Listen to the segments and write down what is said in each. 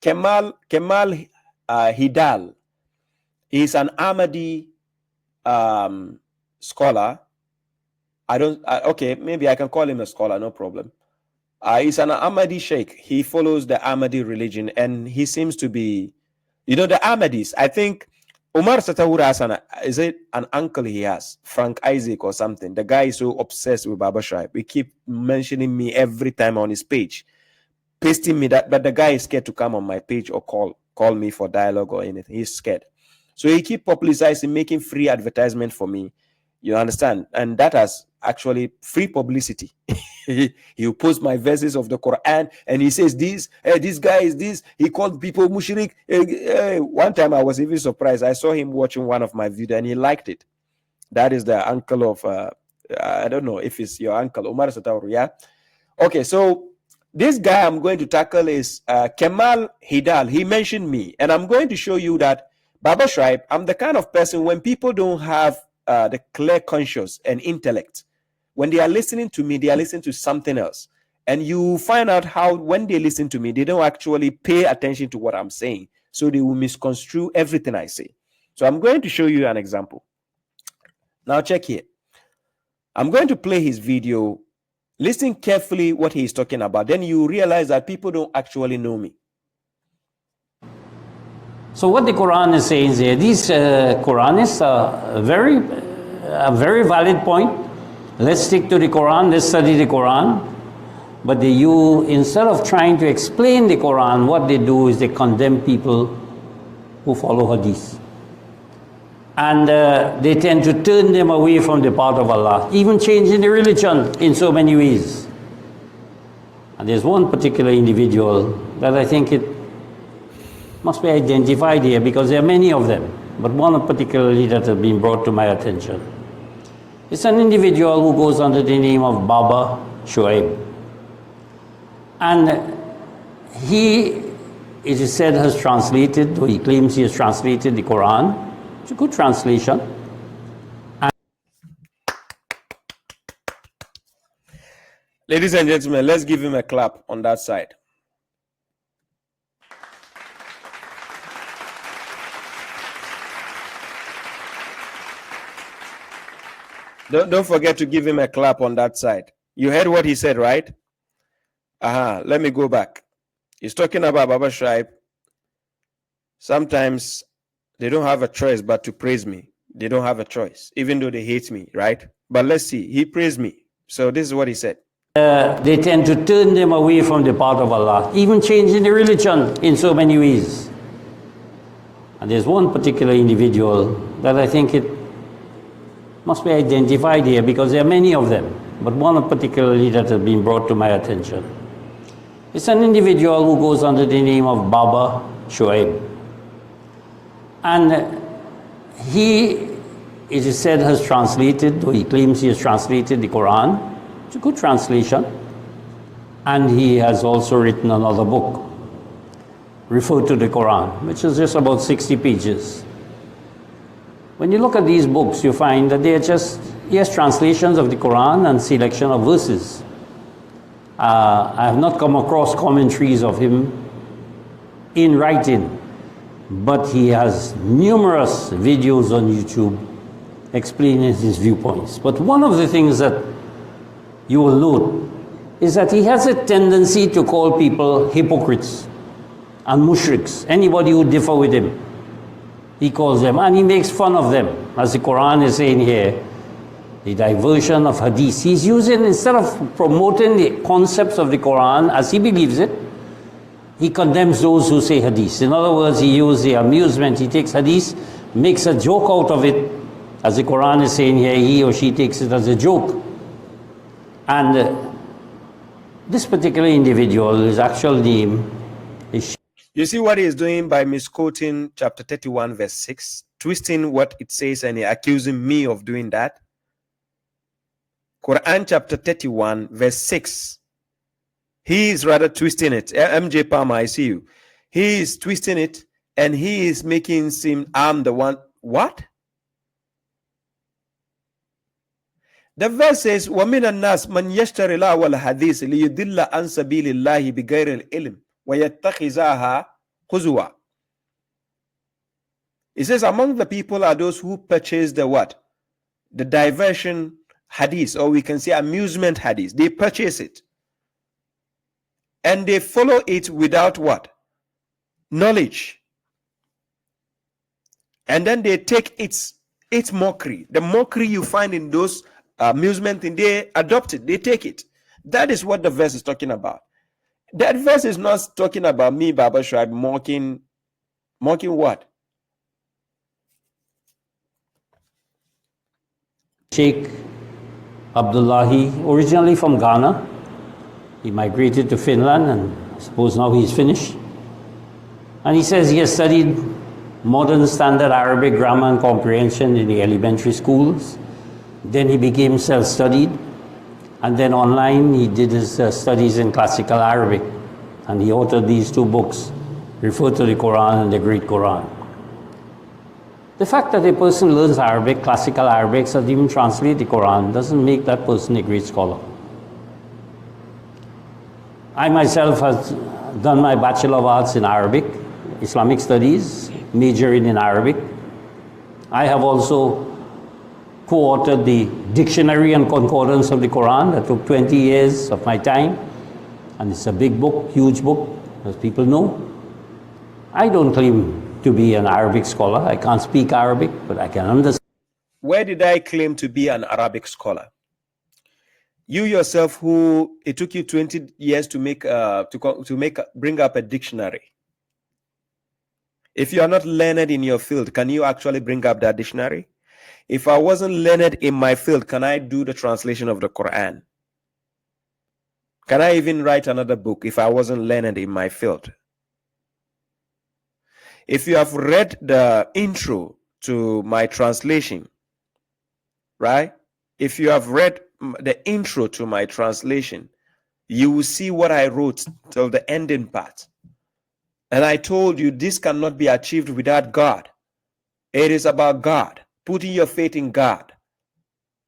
Kemal Hydal is an Ahmadi scholar. Okay, maybe I can call him a scholar, no problem. He's an Ahmadi sheikh. He follows the Ahmadi religion, and he seems to be, the Ahmadis. I think Umar Satawura has is it an uncle he has, Frank Isaac or something? The guy is so obsessed with Baba Shuaib. He keep mentioning me every time on his page, pasting me that, but the guy is scared to come on my page or call me for dialogue or anything. He's scared. So he keep publicizing, making free advertisement for me. You understand? And that has actually free publicity. He post my verses of the Quran and he says this guy is this. He called people mushrik. One time I was even surprised. I saw him watching one of my videos and he liked it. That is the uncle of, I don't know if it's your uncle, Umar Satawru, yeah? Okay, so this guy I'm going to tackle is Kemal Hydal. He mentioned me, and I'm going to show you that Baba Shuaib, I'm the kind of person when people don't have the clear conscience and intellect, when they are listening to me, they are listening to something else. And you find out how when they listen to me, they don't actually pay attention to what I'm saying. So they will misconstrue everything I say. So I'm going to show you an example. Now check here. I'm going to play his video. Listen carefully what he's talking about. Then you realize that people don't actually know me. So what the Quran is saying here, these Quranists are a very valid point. Let's stick to the Quran, let's study the Quran. But instead of trying to explain the Quran, what they do is they condemn people who follow hadith. And they tend to turn them away from the path of Allah, even changing the religion in so many ways. And there's one particular individual that I think it must be identified here because there are many of them, but one particularly that has been brought to my attention. It's an individual who goes under the name of Baba Shuaib. And he, it is said, has translated, or he claims he has translated the Quran. It's a good translation. Ladies and gentlemen, let's give him a clap on that side. Don't forget to give him a clap on that side. You heard what he said, right? Let me go back. He's talking about Baba Shuaib. Sometimes they don't have a choice but to praise me. They don't have a choice, even though they hate me, right? But let's see. He praised me. So this is what he said. They tend to turn them away from the path of Allah, even changing the religion in so many ways. And there's one particular individual that I think it must be identified here because there are many of them, but one particularly that has been brought to my attention. It's an individual who goes under the name of Baba Shuaib. And he, it is said, has translated, or he claims he has translated the Quran. It's a good translation. And he has also written another book referred to the Quran, which is just about 60 pages. When you look at these books, you find that they are just, yes, translations of the Quran and selection of verses. I have not come across commentaries of him in writing, but he has numerous videos on YouTube explaining his viewpoints. But one of the things that you will note is that he has a tendency to call people hypocrites and mushriks, anybody who differ with him. He calls them, and he makes fun of them. As the Quran is saying here, the diversion of hadith. He's using, instead of promoting the concepts of the Quran as he believes it, he condemns those who say hadith. In other words, he uses the amusement. He takes hadith, makes a joke out of it. As the Quran is saying here, he or she takes it as a joke. And this particular individual, his actual name is... You see what he is doing by misquoting chapter 31 verse 6, twisting what it says and accusing me of doing that. Quran chapter 31 verse 6. He is rather twisting it. MJ Palmer, I see you. He is twisting it and he is making seem I'm the one. What? The verse says, وَمِنَ النَّاسِ مَنْ يَشْتَرِ اللَّهَ وَالْحَدِيثِ لِيُدِلَّ عَنْ سَبِيلِ اللَّهِ بِغَيْرِ الْعِلْمِ وَيَتَّخِذَهَا Khuzwa. It says, among the people are those who purchase the what? The diversion hadith, or we can say amusement hadith. They purchase it. And they follow it without what? Knowledge. And then they take its mockery. The mockery you find in those amusement, and they adopt it. They take it. That is what the verse is talking about. That verse is not talking about me, Baba Shuaib, mocking what? Sheikh Abdullahi, originally from Ghana. He migrated to Finland, and I suppose now he's finished. And he says he has studied modern standard Arabic grammar and comprehension in the elementary schools. Then he became self-studied. And then online he did his studies in classical Arabic. And he authored these two books, referred to the Quran and the Great Quran. The fact that a person learns Arabic, classical Arabic, doesn't even translate the Quran, doesn't make that person a great scholar. I myself have done my Bachelor of Arts in Arabic, Islamic Studies, majoring in Arabic. I have also co-authored the Dictionary and Concordance of the Quran. That took 20 years of my time. And it's a big book, huge book, as people know. I don't claim to be an Arabic scholar. I can't speak Arabic, but I can understand. Where did I claim to be an Arabic scholar? You yourself, who it took you 20 years to bring up a dictionary. If you are not learned in your field, can you actually bring up that dictionary? If I wasn't learned in my field, can I do the translation of the Quran? Can I even write another book if I wasn't learned in my field? If you have read the intro to my translation, right? If you have read the intro to my translation, you will see what I wrote till the ending part. And I told you this cannot be achieved without God. It is about God, putting your faith in God.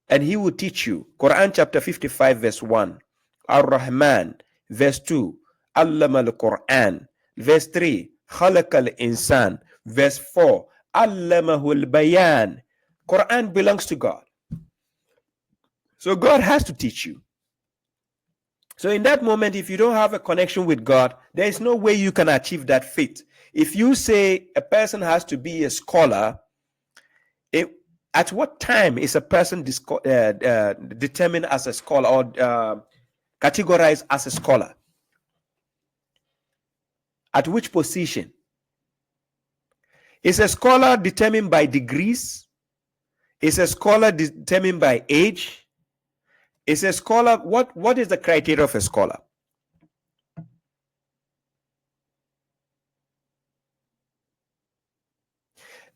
And He will teach you. Quran chapter 55 verse 1. Ar-Rahman verse 2. Allama al-Quran verse 3. Khalaq al-Insan verse 4. Allamahu al-Bayan. Quran belongs to God. So God has to teach you. So in that moment, if you don't have a connection with God, there is no way you can achieve that faith. If you say a person has to be a scholar, at what time is a person determined as a scholar or categorized as a scholar? At which position? Is a scholar determined by degrees? Is a scholar determined by age? Is a scholar, what is the criteria of a scholar?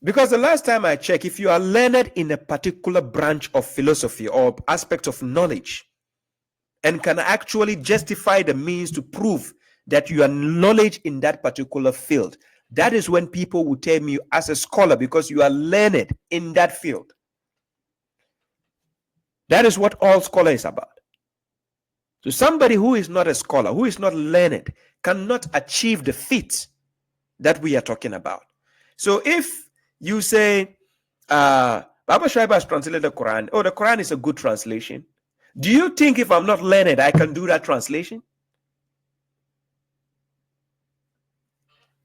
Because the last time I checked, if you are learned in a particular branch of philosophy or aspect of knowledge and can actually justify the means to prove that you are knowledge in that particular field, that is when people will term you as a scholar because you are learned in that field. That is what all scholar is about. So somebody who is not a scholar, who is not learned, cannot achieve the feat that we are talking about. So if you say, Baba Shuaib has translated the Quran, the Quran is a good translation. Do you think if I'm not learned, I can do that translation?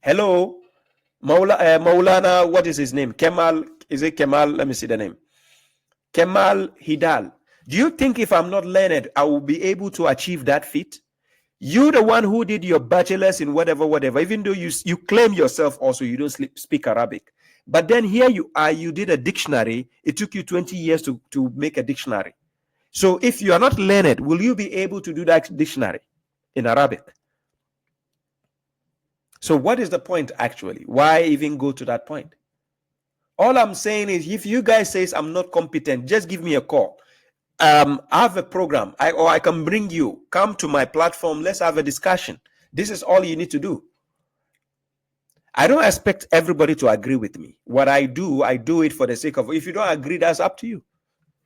Hello? Maulana, what is his name? Kemal, is it Kemal? Let me see the name. Kemal Hydal. Do you think if I'm not learned, I will be able to achieve that feat? You, the one who did your bachelor's in whatever, even though you claim yourself also, you don't speak Arabic. But then here you are, you did a dictionary. It took you 20 years to make a dictionary. So if you are not learned, will you be able to do that dictionary in Arabic? So what is the point actually? Why even go to that point? All I'm saying is if you guys say I'm not competent, just give me a call. I have a program, or I can bring you, come to my platform, let's have a discussion. This is all you need to do. I don't expect everybody to agree with me. What I do it for the sake of, if you don't agree, that's up to you.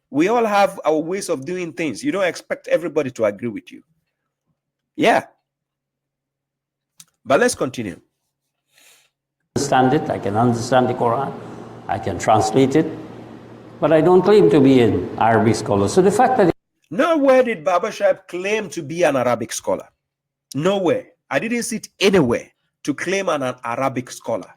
We all have our ways of doing things. You don't expect everybody to agree with you. Yeah. But let's continue. understand it. I can understand the Quran. I can translate it. But I don't claim to be an Arabic scholar. So the fact that... Nowhere did Baba Shuaib claim to be an Arabic scholar. Nowhere. I didn't see it anywhere to claim an Arabic scholar.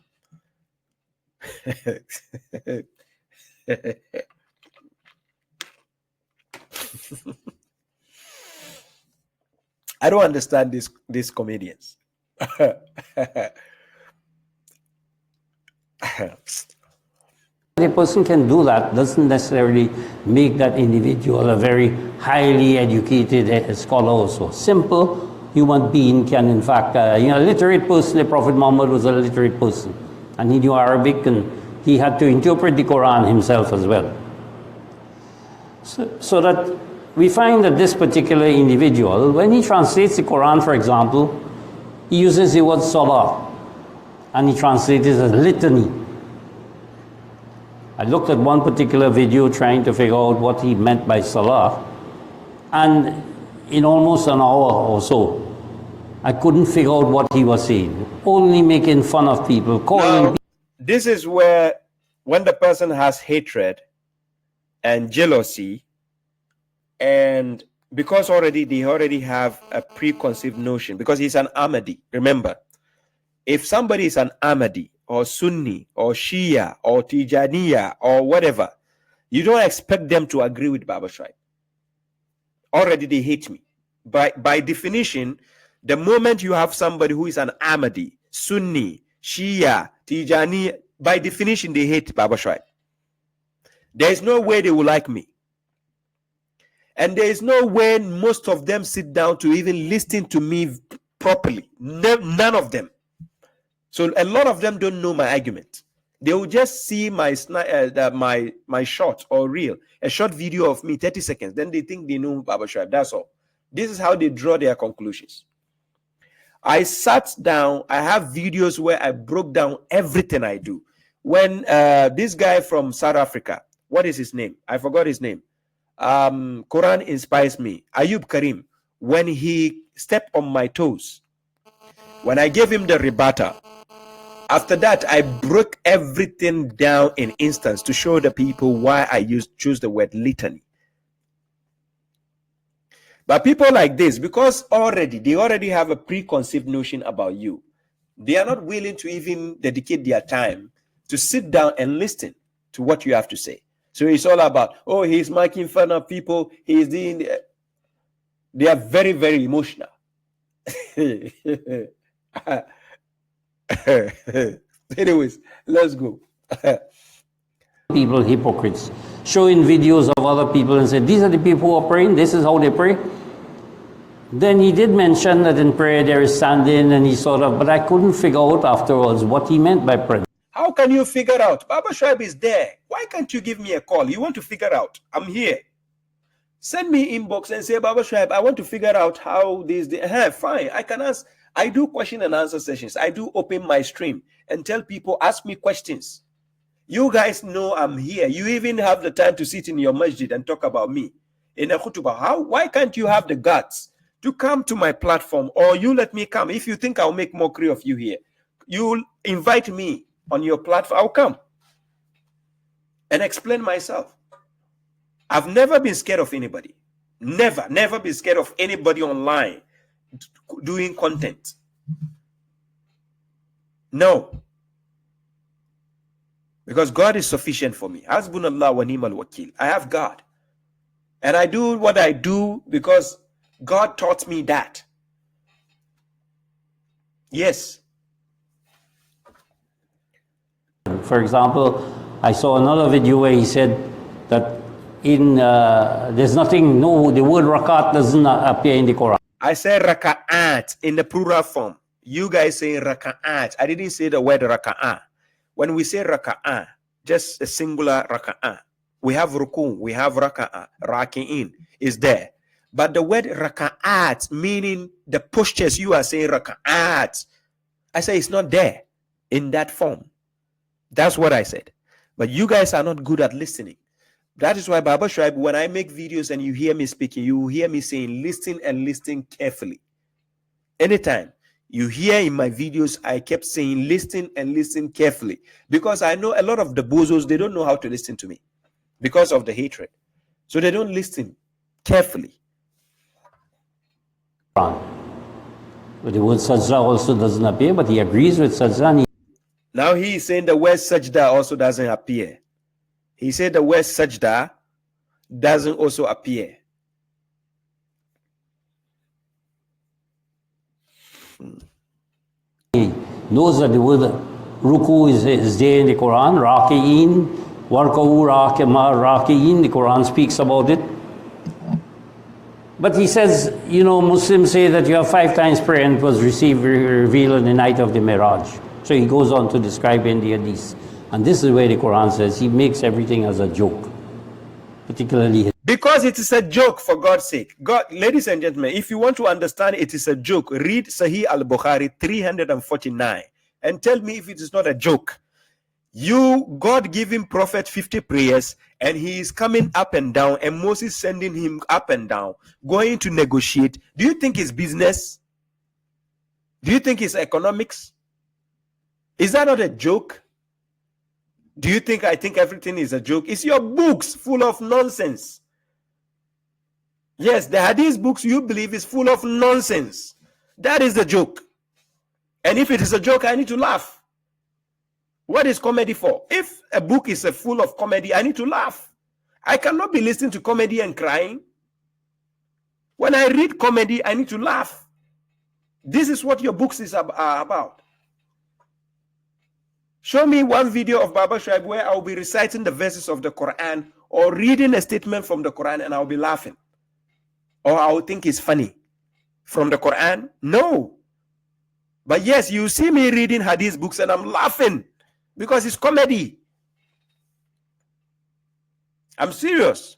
I don't understand these comedians. A person can do that doesn't necessarily make that individual a very highly educated scholar also. Simple human being can, in fact, a literate person. The Prophet Muhammad was a literate person, and he knew Arabic, and he had to interpret the Quran himself as well. So that we find that this particular individual, when he translates the Quran, for example, he uses the word salah, and he translates it as litany. I looked at one particular video trying to figure out what he meant by salah, and in almost an hour or so, I couldn't figure out what he was saying, only making fun of people, calling people. This is where, when the person has hatred and jealousy, and because they already have a preconceived notion, because he's an Ahmadi. Remember, if somebody is an Ahmadi, or Sunni, or Shia, or Tijaniya, or whatever, you don't expect them to agree with Baba Shuaib. Already they hate me. By definition, the moment you have somebody who is an Ahmadi, Sunni, Shia, Tijaniya, by definition they hate Baba Shuaib. There is no way they will like me. And there is no way most of them sit down to even listen to me properly. None of them. So a lot of them don't know my argument. They will just see my short or reel, a short video of me, 30 seconds. Then they think they know Baba Shuaib. That's all. This is how they draw their conclusions. I sat down. I have videos where I broke down everything I do. When this guy from South Africa, what is his name? I forgot his name. Quran inspires me. Ayub Karim, when he stepped on my toes, when I gave him the rebuttal, after that, I broke everything down in instance to show the people why I choose the word litany. But people like this, because they already have a preconceived notion about you, they are not willing to even dedicate their time to sit down and listen to what you have to say. So it's all about, oh, he's making fun of people. He's doing. They are very, very emotional. Anyways, let's go. People, hypocrites, showing videos of other people and say, these are the people who are praying, this is how they pray. Then he did mention that in prayer there is standing, and he sort of, but I couldn't figure out afterwards what he meant by prayer. How can you figure out? Baba Shuaib is there. Why can't you give me a call? You want to figure out? I'm here. Send me inbox and say, Baba Shuaib, I want to figure out how this. Fine, I can ask. I do question and answer sessions. I do open my stream and tell people, ask me questions. You guys know I'm here. You even have the time to sit in your masjid and talk about me in a khutbah. Why can't you have the guts to come to my platform, or you let me come? If you think I'll make mockery of you here, you'll invite me on your platform. I'll come and explain myself. I've never been scared of anybody. Never been scared of anybody online doing content. No. Because God is sufficient for me. Hasbunallah wa ni'mal wakil. I have God. And I do what I do because God taught me that. Yes. For example, I saw another video where he said that there's nothing, the word rakat doesn't appear in the Quran. I said raka'at in the plural form. You guys say raka'at. I didn't say the word raka'ah. When we say raka'ah, just a singular raka'ah. We have rukun, we have raka'ah, raki'in is there. But the word raka'at, meaning the postures, you are saying raka'at. I say it's not there in that form. That's what I said. But you guys are not good at listening. That is why Baba Shuaib, when I make videos and you hear me speaking, you hear me saying, listen and listen carefully. Anytime. You hear in my videos, I kept saying, listen and listen carefully. Because I know a lot of the bozos, they don't know how to listen to me because of the hatred. So they don't listen carefully. But the word sajda also doesn't appear, but he agrees with sajda. Now he is saying the word sajda also doesn't appear. He said the word sajda doesn't also appear. He knows that the word ruku is there in the Quran, raki'in, warka'u raki'in, the Quran speaks about it. But he says, Muslims say that you have 5 times prayer and it was revealed on the night of the Miraj. So he goes on to describe in the hadith. And this is where the Quran says he makes everything as a joke. Particularly because it is a joke, for God's sake. God, ladies and gentlemen, if you want to understand it is a joke, read Sahih al-Bukhari 349 and tell me if it is not a joke. God giving prophet 50 prayers and he is coming up and down and Moses sending him up and down, going to negotiate. Do you think it's business? Do you think it's economics? Is that not a joke? Do you think I think everything is a joke? It's your books full of nonsense. Yes, the hadith books you believe is full of nonsense. That is the joke. And if it is a joke, I need to laugh. What is comedy for? If a book is full of comedy, I need to laugh. I cannot be listening to comedy and crying. When I read comedy, I need to laugh. This is what your books are about. Show me one video of Baba Shuaib where I'll be reciting the verses of the Quran or reading a statement from the Quran and I'll be laughing. Or I'll think it's funny. From the Quran? No. But yes, you see me reading hadith books and I'm laughing because it's comedy. I'm serious.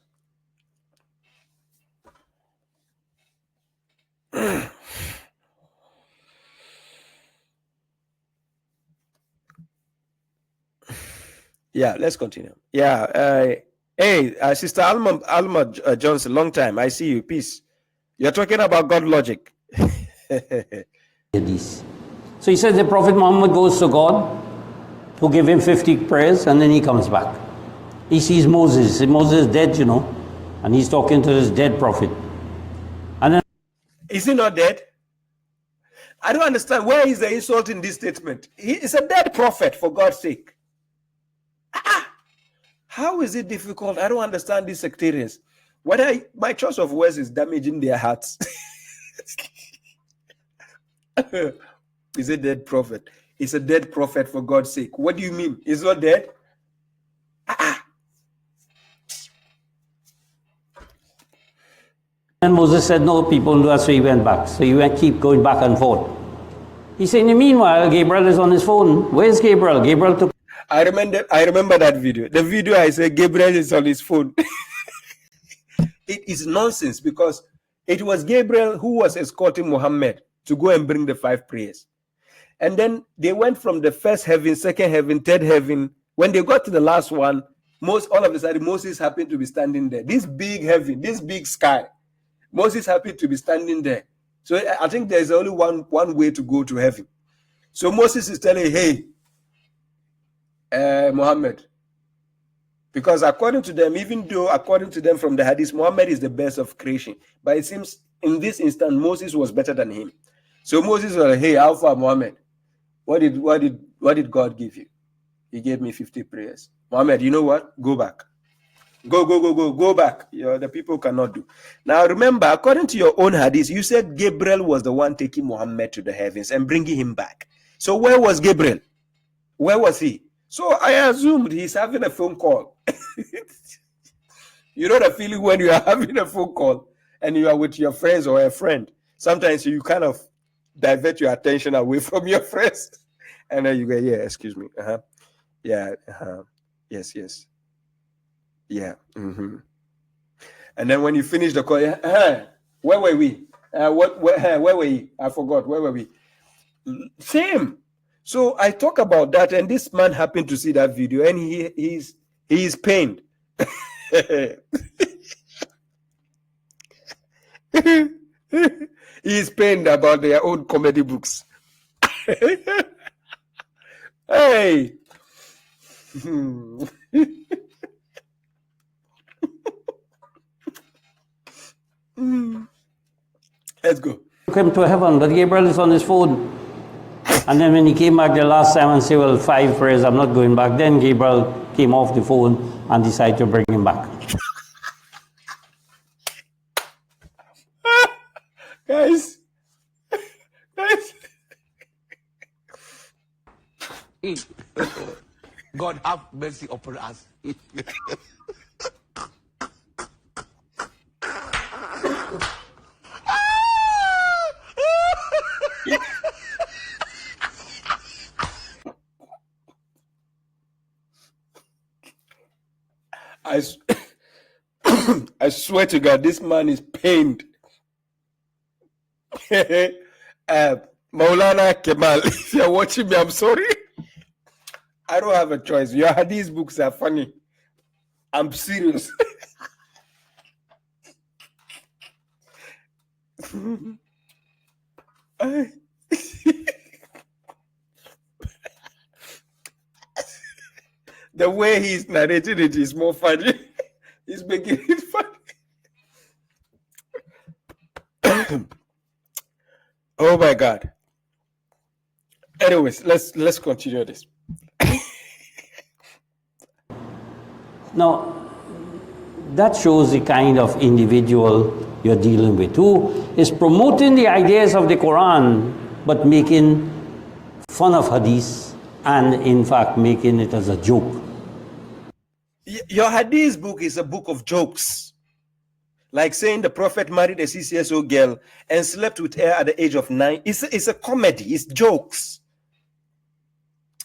Yeah, let's continue. Yeah, hey, Sister Alma Johnson, long time. I see you. Peace. You're talking about God logic. So he says the Prophet Muhammad goes to God, who give him 50 prayers, and then he comes back. He sees Moses. Moses is dead, and he's talking to this dead prophet. And then, is he not dead? I don't understand. Where is the insult in this statement? He is a dead prophet, for God's sake. How is it difficult? I don't understand these sectarians. My choice of words is damaging their hearts. Is a dead prophet. It's a dead prophet, for God's sake. What do you mean? He's not dead? And Moses said, no, people do that, so he went back. So he went keep going back and forth. He said, in the meanwhile, Gabriel is on his phone. Where's Gabriel? Gabriel took... I remember that video. The video I said Gabriel is on his phone. It is nonsense because it was Gabriel who was escorting Muhammad to go and bring the 5 prayers. And then they went from the first heaven, second heaven, third heaven. When they got to the last one, all of a sudden Moses happened to be standing there. This big heaven, this big sky. Moses happened to be standing there. So I think there's only one way to go to heaven. So Moses is telling, hey, Muhammad, because according to them, even though according to them from the hadith, Muhammad is the best of creation, but it seems in this instant Moses was better than him. So Moses was like, hey, Alpha Muhammad, what did God give you? He gave me 50 prayers. Muhammad, you know what? Go back. Go back. The people cannot do. Now remember, according to your own hadith, you said Gabriel was the one taking Muhammad to the heavens and bringing him back. So where was Gabriel? Where was he? So I assumed he's having a phone call. You know the feeling when you are having a phone call and you are with your friends or a friend. Sometimes you kind of divert your attention away from your friends. And then you go, yeah, excuse me. Yeah. Yes. Yeah. And then when you finish the call, where were we? Where were we? I forgot. Where were we? Same. So I talk about that, and this man happened to see that video, and he is pained. He is pained about their own comedy books. Hey. Let's go. Took him to heaven, but Gabriel is on his phone. And then when he came back the last time and said, well, 5 prayers, I'm not going back. Then Gabriel came off the phone and decided to bring him back. Guys. God have mercy upon us. I swear to God, this man is pained. Maulana Kemal, if you're watching me, I'm sorry. I don't have a choice. Your hadith books are funny. I'm serious. The way he's narrating it is more funny. He's making it funny. Oh my God. Anyways, let's continue this. Now, that shows the kind of individual you're dealing with, who is promoting the ideas of the Quran, but making fun of hadith and, in fact, making it as a joke. Your hadith book is a book of jokes. Like saying the Prophet married a 6-year-old girl and slept with her at the age of 9. It's a comedy. It's jokes.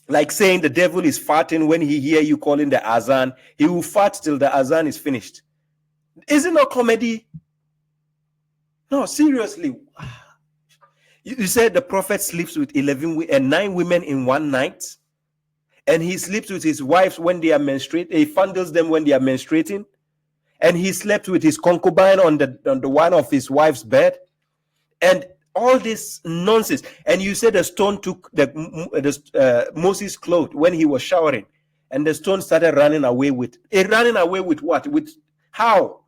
Like saying the devil is farting when he hear you calling the azan. He will fart till the azan is finished. Is it not comedy? No, seriously. You said the Prophet sleeps with 9 women in one night. And he sleeps with his wives when they are menstruating. He fondles them when they are menstruating. And he slept with his concubine on the one of his wife's bed. And all this nonsense. And you said the stone took Moses' clothes when he was showering. And the stone started running away with. Running away with what? With how?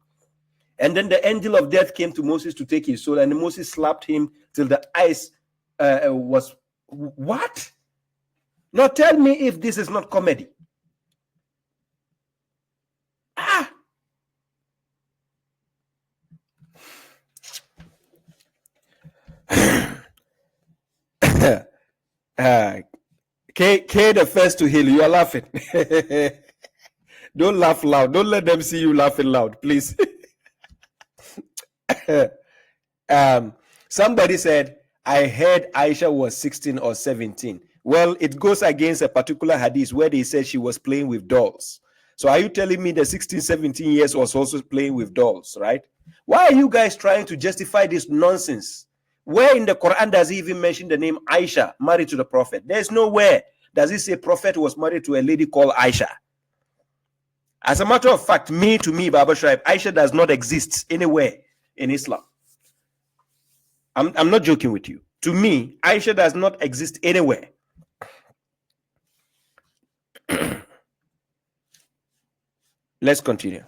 And then the angel of death came to Moses to take his soul. And Moses slapped him till the eyes was. What? Now tell me if this is not comedy. K the first to heal. You are laughing. Don't laugh loud. Don't let them see you laughing loud, please. Somebody said, I heard Aisha was 16 or 17. Well, it goes against a particular hadith where they said she was playing with dolls. So are you telling me the 16, 17 years was also playing with dolls, right? Why are you guys trying to justify this nonsense? Where in the Quran does he even mention the name Aisha married to the Prophet? There's nowhere does he say Prophet was married to a lady called Aisha. As a matter of fact, to me, Baba Shuaib, Aisha does not exist anywhere in Islam. I'm not joking with you. To me, Aisha does not exist anywhere. Let's continue.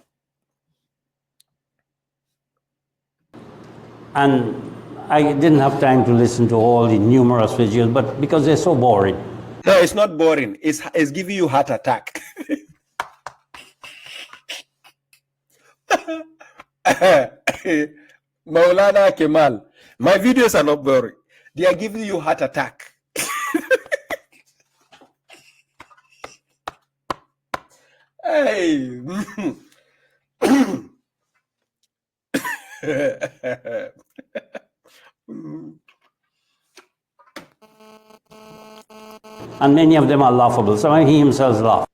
And I didn't have time to listen to all the numerous videos, but because they're so boring. No, it's not boring. It's giving you heart attack. Maulana Kemal, my videos are not boring. They are giving you heart attack. Hey. And many of them are laughable. Some he himself laughs.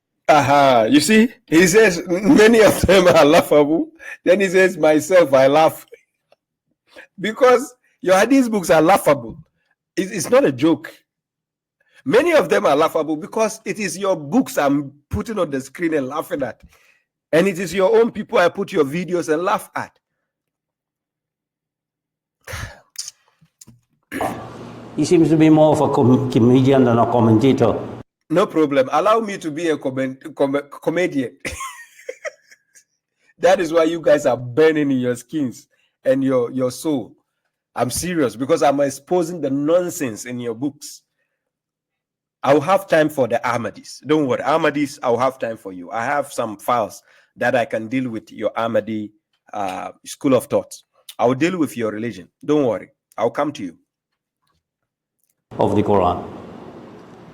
You see, he says many of them are laughable. Then he says, myself, I laugh. Because your hadith books are laughable. It's not a joke. Many of them are laughable because it is your books I'm putting on the screen and laughing at. And it is your own people I put your videos and laugh at. He seems to be more of a comedian than a commentator. No problem. Allow me to be a comedian. That is why you guys are burning in your skins and your soul. I'm serious because I'm exposing the nonsense in your books. I'll have time for the Ahmadis. Don't worry. Ahmadis, I'll have time for you. I have some files that I can deal with your Ahmadi school of thought. I'll deal with your religion. Don't worry. I'll come to you. Of the Quran.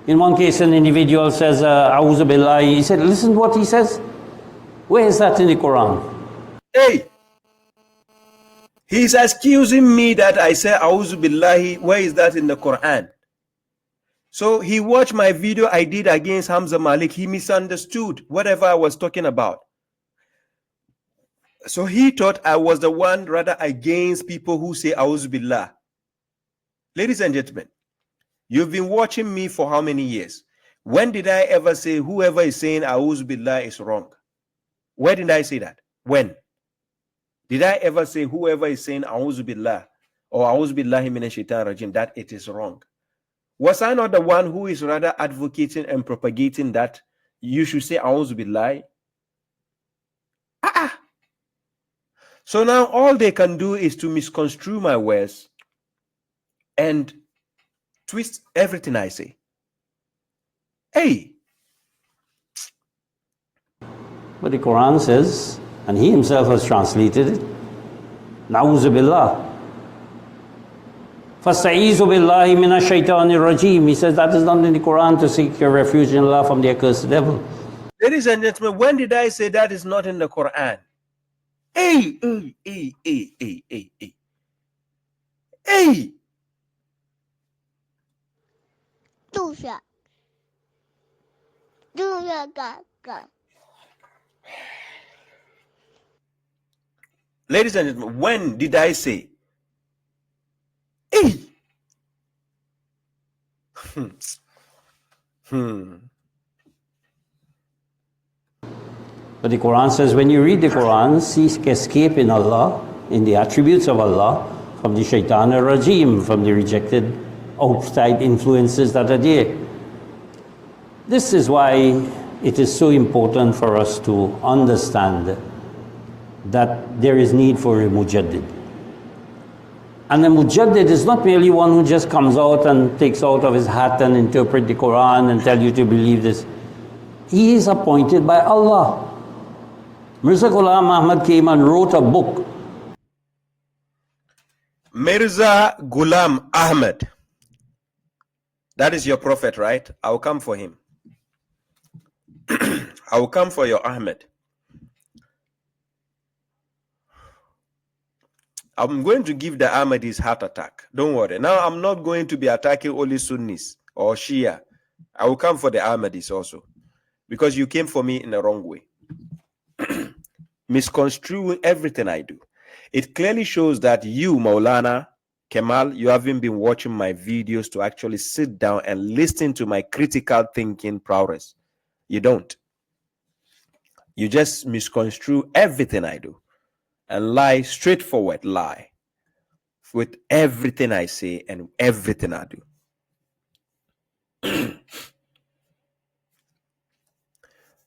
In one case, an individual says, A'udhu Billahi. He said, listen to what he says. Where is that in the Quran? Hey! He's accusing me that I say A'udhu Billahi. Where is that in the Quran? So he watched my video I did against Hamza Malik. He misunderstood whatever I was talking about. So he thought I was the one rather against people who say A'udhu Billah. Ladies and gentlemen, you've been watching me for how many years? When did I ever say whoever is saying A'udhu Billah is wrong? Where did I say that? When? Did I ever say whoever is saying A'udhu Billah or A'udhu Billahi Minash Shaitanir Rajim that it is wrong? Was I not the one who is rather advocating and propagating that you should say A'udhu Billahi? So now all they can do is to misconstrue my words and twist everything I say. Hey! But the Quran says, and he himself has translated it, Na'udhu Billah. فَاسْتَعِيذُ بِاللَّهِ مِنَ الشَّيْطَانِ الرَّجِيمِ. He says that is not in the Quran to seek your refuge in Allah from the accursed devil. Ladies and gentlemen, when did I say that is not in the Quran? Hey! Hey! Ladies and gentlemen, when did I say? Hey! But the Quran says when you read the Quran, seek escape in Allah, in the attributes of Allah, from the shaitan al-rajim, from the rejected outside influences that are there. This is why it is so important for us to understand that there is need for a mujaddid. And a mujaddid is not merely one who just comes out and takes out of his hat and interpret the Quran and tell you to believe this. He is appointed by Allah. Mirza Ghulam Ahmad came and wrote a book. Mirza Ghulam Ahmad. That is your prophet, right? I'll come for him. I will come for your Ahmed. I'm going to give the Ahmadis heart attack. Don't worry. Now I'm not going to be attacking only Sunnis or Shia. I will come for the Ahmadis also. Because you came for me in the wrong way. Misconstruing everything I do. It clearly shows that you, Maulana Kemal, you haven't been watching my videos to actually sit down and listen to my critical thinking prowess. You don't. You just misconstrue everything I do and lie, straightforward lie with everything I say and everything I do.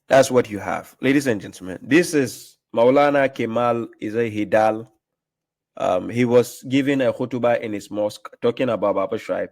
That's what you have. Ladies and gentlemen, this is Maulana Kemal Hydal. He was giving a khutbah in his mosque talking about Baba Shuaib.